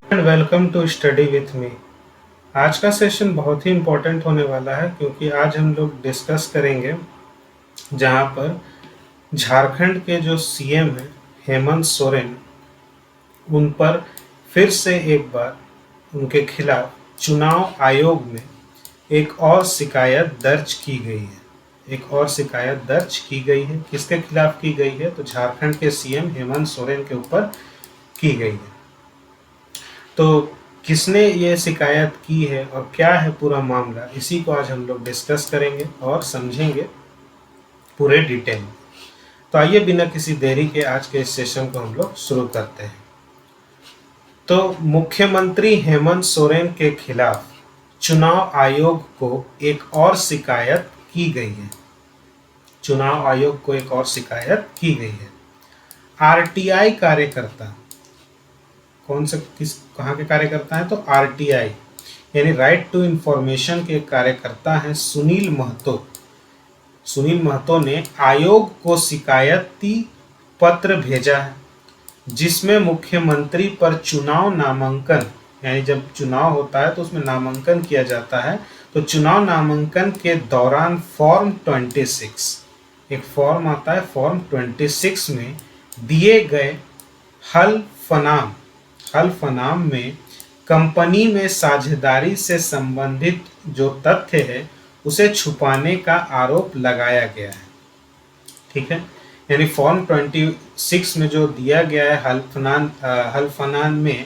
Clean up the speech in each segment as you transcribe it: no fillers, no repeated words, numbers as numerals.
And welcome to study with me. आज का session बहुत ही इम्पोर्टेंट होने वाला है क्योंकि आज हम लोग डिस्कस करेंगे जहां पर झारखंड के जो सीएम हैं हेमंत सोरेन, उन पर फिर से एक बार उनके खिलाफ चुनाव आयोग में एक और शिकायत दर्ज की गई है। एक और शिकायत दर्ज की गई है। किसके खिलाफ की गई है? तो झारखंड के सीएम हेमंत सोरेन के ऊपर की गई है। तो किसने ये शिकायत की है और क्या है पूरा मामला, इसी को आज हम लोग डिस्कस करेंगे और समझेंगे पूरे डिटेल में। तो आइए बिना किसी देरी के आज के इस सेशन को हम लोग शुरू करते हैं। तो मुख्यमंत्री हेमंत सोरेन के खिलाफ चुनाव आयोग को एक और शिकायत की गई है। चुनाव आयोग को एक और शिकायत की गई है। आरटीआई कार्यकर्ता, कौन से कहाँ के कार्यकर्ता हैं? तो आरटीआई यानी राइट टू इंफॉर्मेशन के कार्यकर्ता हैं सुनील महतो। सुनील महतो ने आयोग को शिकायती पत्र भेजा है जिसमें मुख्यमंत्री पर चुनाव नामांकन, यानी जब चुनाव होता है तो उसमें नामांकन किया जाता है, तो चुनाव नामांकन के दौरान फॉर्म 26, एक फॉर्म आता है, फॉर्म 26 में दिए गए हल्फनाम में कंपनी में साझेदारी से संबंधित जो तथ्य है उसे छुपाने का आरोप लगाया गया है। ठीक है, यानी फॉर्म 26 में जो दिया गया है हल्फनाम में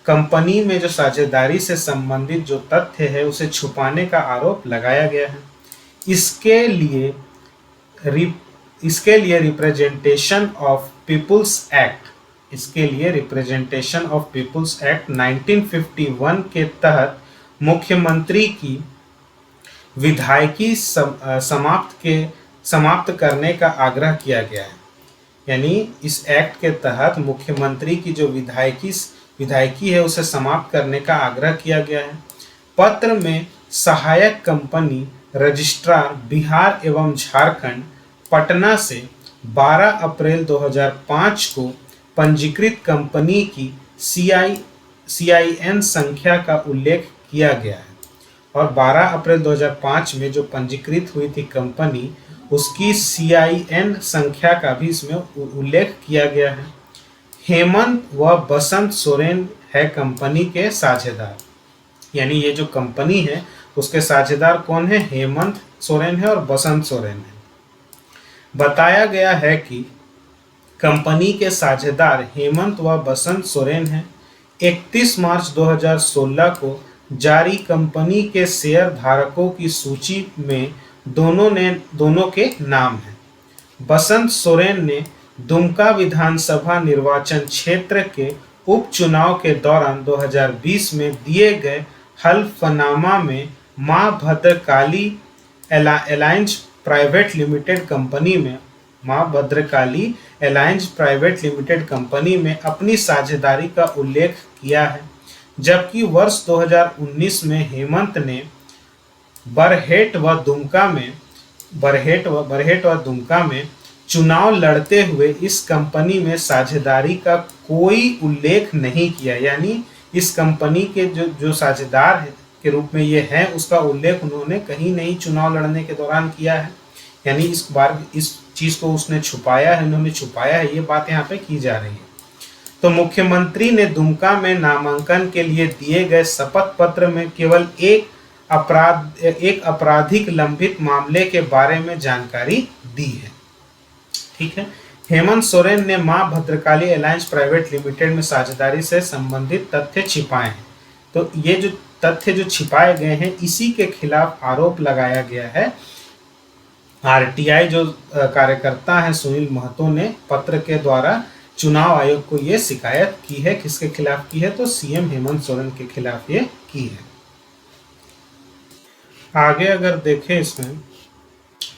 कंपनी में जो साझेदारी से संबंधित जो तथ्य है उसे छुपाने का आरोप लगाया गया है। इसके लिए रिप्रेजेंटेशन ऑफ पीपुल्स एक्ट, इसके लिए रिप्रेजेंटेशन ऑफ पीपुल्स एक्ट 1951 के तहत मुख्यमंत्री की विधायकी समाप्त करने का आग्रह किया गया है। यानी इस एक्ट के तहत मुख्यमंत्री की जो विधायकी है उसे समाप्त करने का आग्रह किया गया है। पत्र में सहायक कंपनी रजिस्ट्रार बिहार एवं झारखंड पटना से 12 अप्रैल 2005 को पंजीकृत कंपनी की CIN संख्या का उल्लेख किया गया है और 12 अप्रैल 2005 में जो पंजीकृत हुई थी कंपनी, उसकी CIN संख्या का भी इसमें उल्लेख किया गया है। हेमंत व बसंत सोरेन है कंपनी के साझेदार, यानी ये जो कंपनी है उसके साझेदार कौन है? हेमंत सोरेन है और बसंत सोरेन है। बताया गया है कि कंपनी के साझेदार हेमंत व बसंत सोरेन हैं। 31 मार्च 2016 को जारी कंपनी के शेयर धारकों की सूची में दोनों के नाम हैं। बसंत सोरेन ने दुमका विधानसभा निर्वाचन क्षेत्र के उपचुनाव के दौरान 2020 में दिए गए हल्फनामा में मां Bhadrakali alliance private limited company में अपनी साझेदारी का उल्लेख किया है। जबकि वर्ष 2019 में हेमंत ने बरहेट व दुमका में चुनाव लड़ते हुए इस कंपनी में साझेदारी का कोई उल्लेख नहीं किया। यानी इस कंपनी के जो साझेदार के रूप में ये है उसका उल्लेख उन्होंने कहीं नहीं चुनाव लड़ने के दौरान किया है। यानी इस बार इस चीज को उसने छुपाया है, उन्होंने छुपाया है, ये बात यहाँ पे की जा रही है। तो मुख्यमंत्री ने दुमका में नामांकन के लिए दिए गए शपथ पत्र में केवल एक आपराधिक लंबित मामले के बारे में जानकारी दी है। ठीक है, हेमंत सोरेन ने मां भद्रकाली अलायंस प्राइवेट लिमिटेड में साझेदारी से संबंधित तथ्य छिपाए हैं। तो ये जो तथ्य जो छिपाए गए हैं इसी के खिलाफ आरोप लगाया गया है। आरटीआई जो कार्यकर्ता है सुनील महतो ने पत्र के द्वारा चुनाव आयोग को ये शिकायत की है। किसके खिलाफ की है? तो सीएम हेमंत सोरेन के खिलाफ ये की है। आगे अगर देखें इसमें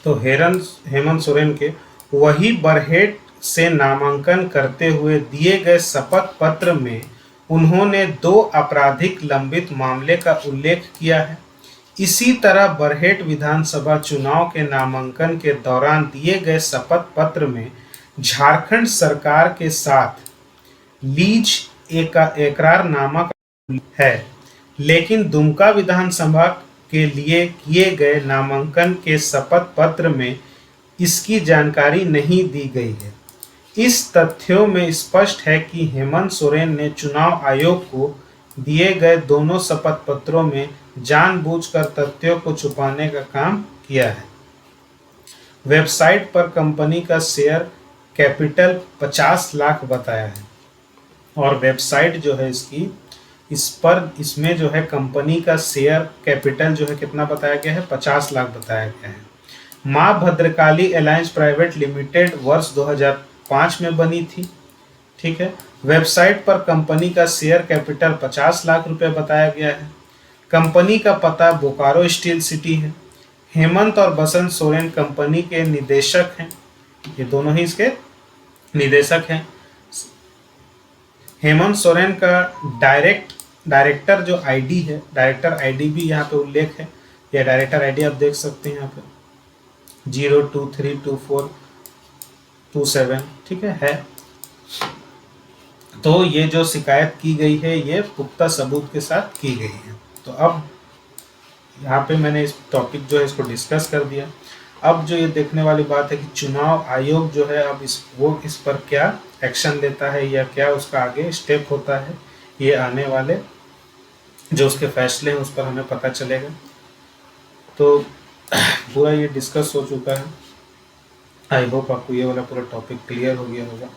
तो हेमंत सोरेन के वही बरहेट से नामांकन करते हुए दिए गए शपथ पत्र में उन्होंने 2 आपराधिक लंबित मामले का उल्लेख किया है। इसी तरह बरहेट विधानसभा चुनाव के नामांकन के दौरान दिए गए शपथ पत्र में झारखंड सरकार के साथ लीज एकरारनामा है, लेकिन दुमका विधानसभा के लिए किए गए नामांकन के शपथ पत्र में इसकी जानकारी नहीं दी गई है। इस तथ्यों में स्पष्ट है कि हेमंत सोरेन ने चुनाव आयोग को दिए गए दोनों शपथ पत्रों में जानबूझकर तथ्यों को छुपाने का काम किया है। वेबसाइट पर कंपनी का शेयर कैपिटल 50 लाख बताया है, और वेबसाइट जो है इसमें जो है कंपनी का शेयर कैपिटल जो है कितना बताया गया है, 50 लाख बताया गया है। माँ भद्रकाली अलायंस प्राइवेट लिमिटेड वर्ष 2005 में बनी थी। ठीक है, वेबसाइट पर कंपनी का शेयर कैपिटल 50 लाख रुपए बताया गया है। कंपनी का पता बोकारो स्टील सिटी है। हेमंत और बसंत सोरेन कंपनी के निदेशक हैं, ये दोनों ही इसके निदेशक हैं। हेमंत सोरेन का डायरेक्टर जो आईडी है, डायरेक्टर आईडी भी यहाँ पे उल्लेख है, या डायरेक्टर आईडी आप देख सकते हैं यहाँ पे 0232427। ठीक है। तो ये जो शिकायत की गई है ये पुख्ता सबूत के साथ की गई है। तो अब यहाँ पे मैंने इस टॉपिक जो है इसको डिस्कस कर दिया। अब जो ये देखने वाली बात है कि चुनाव आयोग जो है अब इस पर क्या एक्शन लेता है या क्या उसका आगे स्टेप होता है, ये आने वाले जो उसके फैसले हैं उस पर हमें पता चलेगा। तो पूरा ये डिस्कस हो चुका है। आई होप आपको ये वाला पूरा टॉपिक क्लियर हो गया होगा।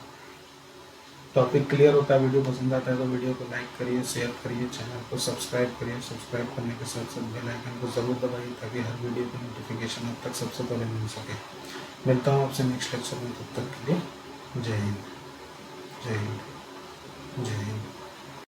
टॉपिक क्लियर होता है, वीडियो पसंद आता है तो वीडियो को लाइक करिए, शेयर करिए, चैनल को सब्सक्राइब करिए। सब्सक्राइब करने के साथ साथ बेल आइकन को ज़रूर दबाइए ताकि हर वीडियो की नोटिफिकेशन आप तक सबसे पहले मिल सके। मिलता हूँ आपसे नेक्स्ट लेक्चर में, तब तक के लिए जय हिंद, जय हिंद, जय हिंद।